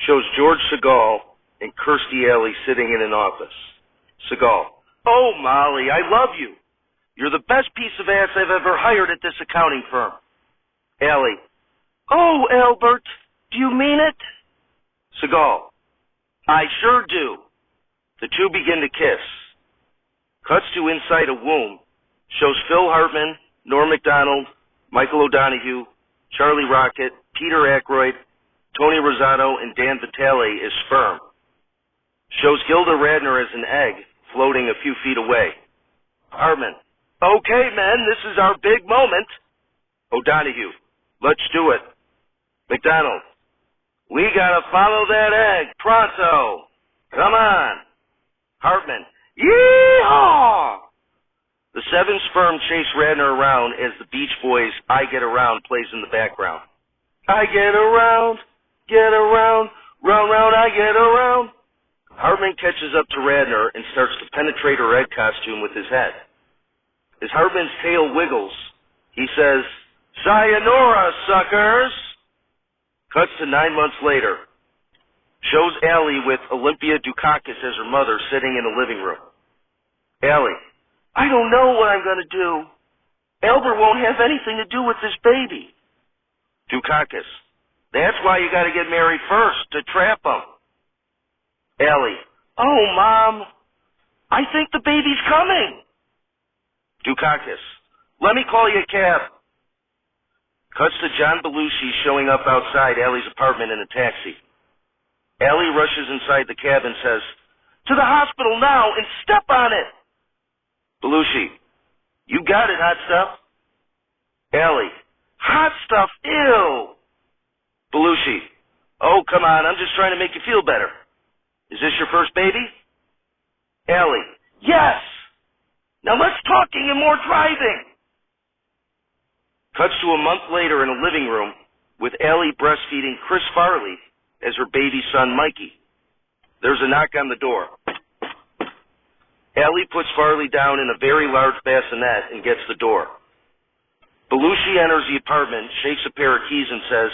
Shows George Segal and Kirstie Alley sitting in an office. Segal. Oh, Molly, I love you. You're the best piece of ass I've ever hired at this accounting firm. Alley. Oh, Albert, do you mean it? Segal. I sure do. The two begin to kiss. Cuts to inside a womb. Shows Phil Hartman, Norm Macdonald, Michael O'Donoghue, Charlie Rocket, Peter Aykroyd, Tony Rosato, and Dan Vitale as sperm. Shows Gilda Radner as an egg floating a few feet away. Hartman. Okay, men, this is our big moment. O'Donoghue. Let's do it. Macdonald. We gotta follow that egg, pronto. Come on. Hartman. Yee-haw! The seven sperm chase Radner around as the Beach Boys' I Get Around plays in the background. I get around, round, round, I get around. Hartman catches up to Radner and starts to penetrate her egg costume with his head. As Hartman's tail wiggles, he says, Sayonara, suckers! Cuts to 9 months later. Shows Allie with Olympia Dukakis as her mother sitting in the living room. Allie. I don't know what I'm going to do. Albert won't have anything to do with this baby. Dukakis. That's why you got to get married first, to trap him. Allie. Oh, Mom. I think the baby's coming. Dukakis. Let me call you a cab. Cuts to John Belushi showing up outside Allie's apartment in a taxi. Allie rushes inside the cab and says, To the hospital now and step on it. Belushi. You got it, hot stuff. Allie. Hot stuff, ew. Belushi. Oh, come on, I'm just trying to make you feel better. Is this your first baby? Allie. Yes. Now less talking and more driving. Cuts to a month later in a living room with Allie breastfeeding Chris Farley as her baby son Mikey. There's a knock on the door. Allie puts Farley down in a very large bassinet and gets the door. Belushi enters the apartment, shakes a pair of keys and says,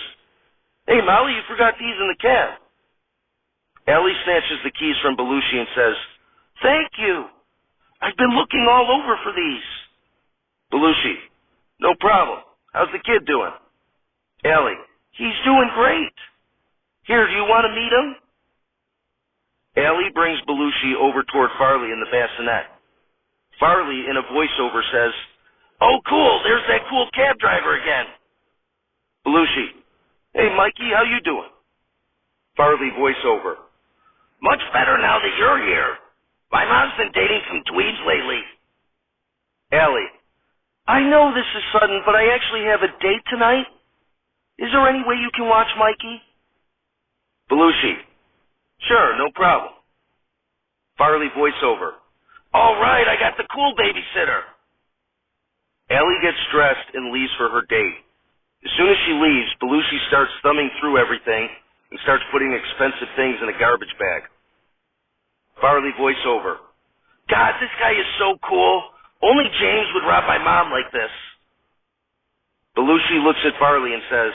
Hey, Molly, you forgot these in the cab. Allie snatches the keys from Belushi and says, Thank you. I've been looking all over for these. Belushi. No problem. How's the kid doing? Allie. He's doing great. Here, do you want to meet him? Allie brings Belushi over toward Farley in the bassinet. Farley, in a voiceover, says, Oh, cool, there's that cool cab driver again. Belushi. Hey, Mikey, how you doing? Farley voiceover. Much better now that you're here. My mom's been dating some dweebs lately. Allie. I know this is sudden, but I actually have a date tonight. Is there any way you can watch Mikey? Belushi. Sure, no problem. Farley voiceover. All right, I got the cool babysitter. Allie gets dressed and leaves for her date. As soon as she leaves, Belushi starts thumbing through everything and starts putting expensive things in a garbage bag. Farley voiceover. God, this guy is so cool. Only James would rob my mom like this. Belushi looks at Farley and says,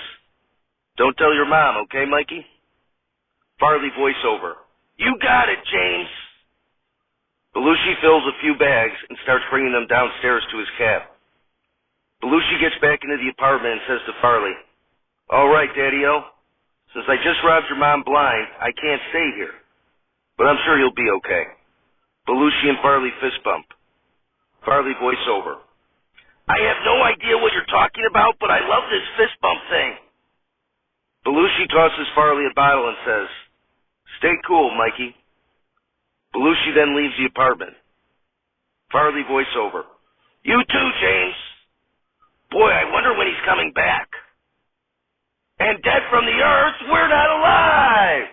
Don't tell your mom, okay, Mikey? Farley voiceover. You got it, James. Belushi fills a few bags and starts bringing them downstairs to his cab. Belushi gets back into the apartment and says to Farley, All right, Daddy-O. Since I just robbed your mom blind, I can't stay here. But I'm sure you'll be okay. Belushi and Farley fist bump. Farley voiceover. I have no idea what you're talking about, but I love this fist bump thing. Belushi tosses Farley a bottle and says, Stay cool, Mikey. Belushi then leaves the apartment. Farley voiceover. You too, James. Boy, I wonder when he's coming back. And dead from the earth, we're not alive.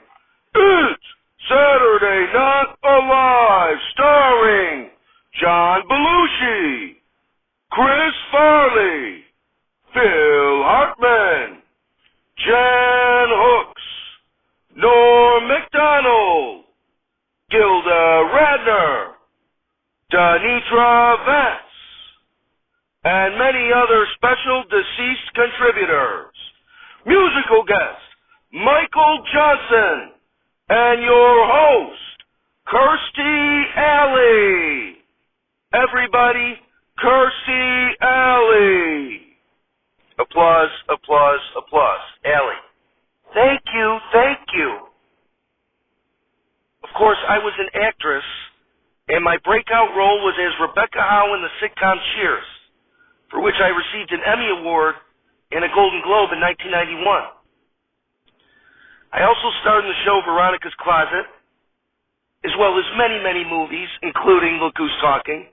It's Saturday Not Alive, starring John Belushi, Chris Farley, Phil Hartman, Jan Hooks, Norm Macdonald, Gilda Radner, Danitra Vance, and many other special deceased contributors. Musical guest, Michael Johnson, and your host, Kirstie Alley. Everybody, Kirstie Alley. Applause, applause, applause. Alley. Thank you, thank you. Of course, I was an actress, and my breakout role was as Rebecca Howe in the sitcom Cheers, for which I received an Emmy Award and a Golden Globe in 1991. I also starred in the show Veronica's Closet, as well as many, many movies, including Look Who's Talking.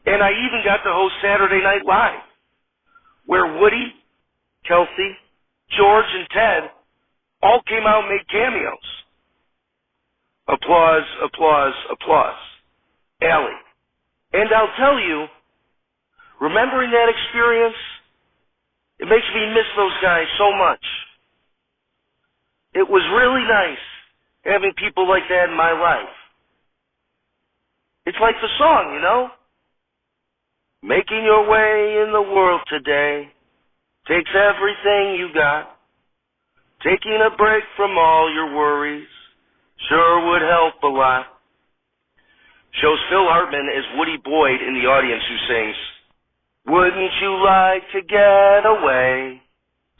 And I even got to host Saturday Night Live, where Woody, Kelsey, George, and Ted all came out and made cameos. Applause, applause, applause. Allie. And I'll tell you, remembering that experience, it makes me miss those guys so much. It was really nice having people like that in my life. It's like the song, you know? Making your way in the world today takes everything you got. Taking a break from all your worries sure would help a lot. Shows Phil Hartman as Woody Boyd in the audience who sings, wouldn't you like to get away?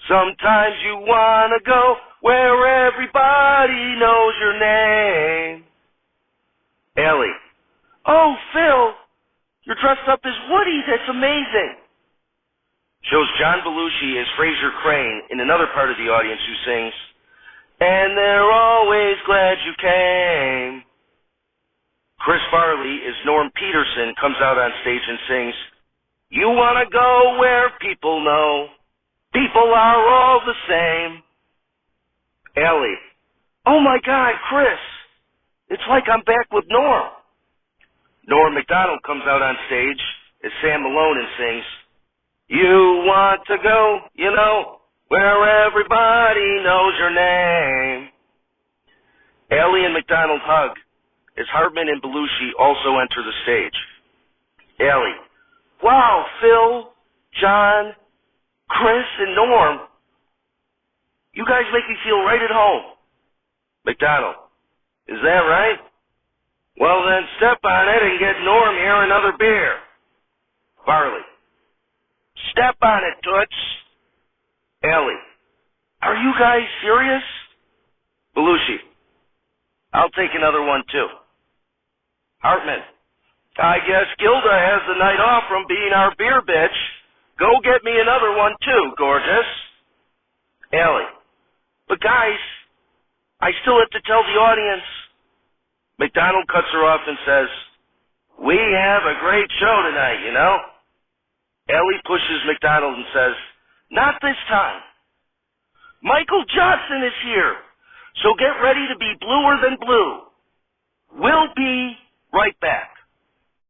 Sometimes you want to go where everybody knows your name. Ellie. Oh, Phil, you're dressed up as Woody. That's amazing. Shows John Belushi as Fraser Crane in another part of the audience who sings, and they're always glad you came. Chris Farley as Norm Peterson comes out on stage and sings, you want to go where people know people are all the same. Ellie. Oh my God, Chris. It's like I'm back with Norm. Norm Macdonald comes out on stage as Sam Malone and sings, you want to go, you know, where everybody knows your name. Ellie and Macdonald hug as Hartman and Belushi also enter the stage. Ellie. Wow, Phil, John, Chris, and Norm. You guys make me feel right at home. McDonald. Is that right? Well then step on it and get Norm here another beer. Farley. Step on it, Toots. Ellie. Are you guys serious? Belushi. I'll take another one too. Hartman. I guess Gilda has the night off from being our beer bitch. Go get me another one too, gorgeous. Ellie. But guys, I still have to tell the audience. McDonald cuts her off and says, we have a great show tonight, you know? Ellie pushes McDonald and says, not this time. Michael Johnson is here, so get ready to be bluer than blue. We'll be right back.